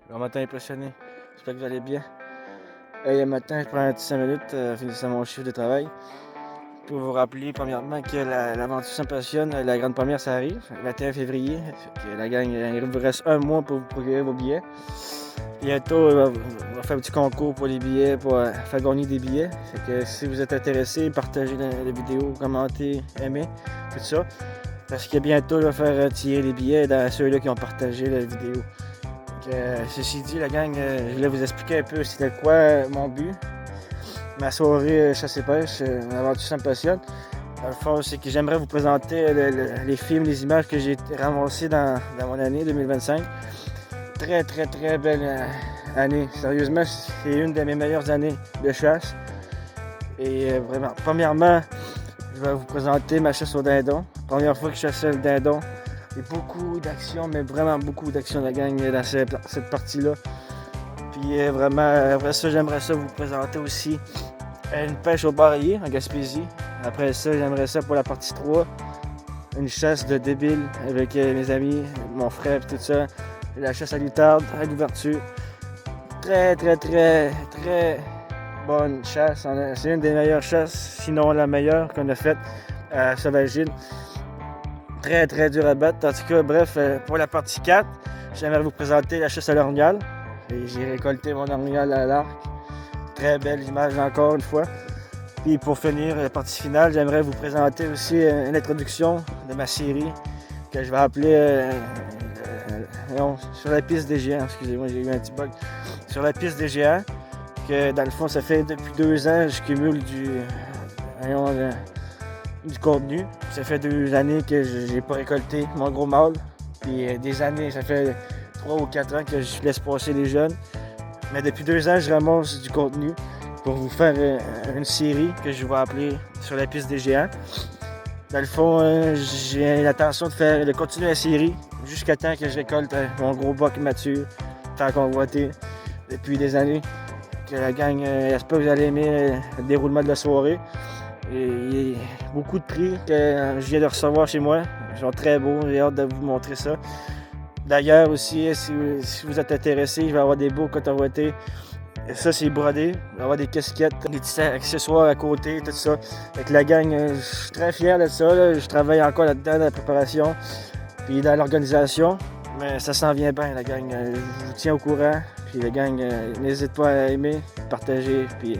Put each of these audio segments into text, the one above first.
Bon matin impressionné, j'espère que vous allez bien. Le matin, je prends un petit 5 minutes, finissant mon chiffre de travail, pour vous rappeler premièrement que l'aventure sans passionne, la grande première, ça arrive, le 21 février. Fait que la gang, il vous reste un mois pour vous procurer vos billets. Bientôt, on va faire un petit concours pour les billets, pour faire gagner des billets. Fait que si vous êtes intéressé, partagez la vidéo, commentez, aimez, tout ça. Parce que bientôt, je vais faire tirer les billets dans ceux-là qui ont partagé la vidéo. Ceci dit, la gang, je voulais vous expliquer un peu c'était quoi mon but. Ma soirée chasse et pêche, mon aventure ça me passionne. Dans le fond, c'est que j'aimerais vous présenter les films, les images que j'ai ramassées dans mon année 2025. Très belle année. Sérieusement, c'est une de mes meilleures années de chasse. Et vraiment, premièrement, je vais vous présenter ma chasse au dindon. Première fois que je chassais le dindon. Il y a beaucoup d'action, mais vraiment beaucoup d'action de la gang dans cette partie-là. Puis vraiment, après ça, j'aimerais ça vous présenter aussi une pêche au barillet en Gaspésie. Après ça, j'aimerais ça pour la partie 3. Une chasse de débile avec mes amis, mon frère et tout ça. La chasse à l'outarde, à l'ouverture. Très bonne chasse. C'est une des meilleures chasses, sinon la meilleure qu'on a faite à Sauvagine. Très dur à battre. En tout cas, bref, pour la partie 4, j'aimerais vous présenter la chasse à l'orignal. J'ai récolté mon orignal à l'arc. Très belle image encore une fois. Puis pour finir, la partie finale, j'aimerais vous présenter aussi une introduction de ma série que je vais appeler Sur la piste des géants. Excusez-moi, j'ai eu un petit bug. Sur la piste des géants, que dans le fond, ça fait depuis 2 ans, je cumule du contenu. Ça fait 2 années que je n'ai pas récolté mon gros mâle. Puis des années, ça fait 3 ou 4 ans que je laisse passer les jeunes. Mais depuis 2 ans, je ramasse du contenu pour vous faire une série que je vais appeler Sur la piste des géants. Dans le fond, j'ai l'intention de continuer la série jusqu'à temps que je récolte mon gros boc mature, tant convoité depuis des années. Que la gang, j'espère que vous allez aimer le déroulement de la soirée. Et il y a beaucoup de prix que je viens de recevoir chez moi. Ils sont très beaux, j'ai hâte de vous montrer ça. D'ailleurs aussi, si vous êtes intéressé, je vais avoir des beaux cotons ouatés. Ça, c'est brodé. Il va y avoir des casquettes, des petits accessoires à côté, tout ça. Avec la gang, je suis très fier de ça. Là. Je travaille encore là-dedans, dans la préparation, puis dans l'organisation. Mais ça s'en vient bien, la gang. Je vous tiens au courant. Puis la gang, n'hésite pas à aimer, partager, puis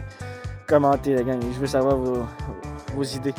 commenter, la gang. Je veux savoir vos idées.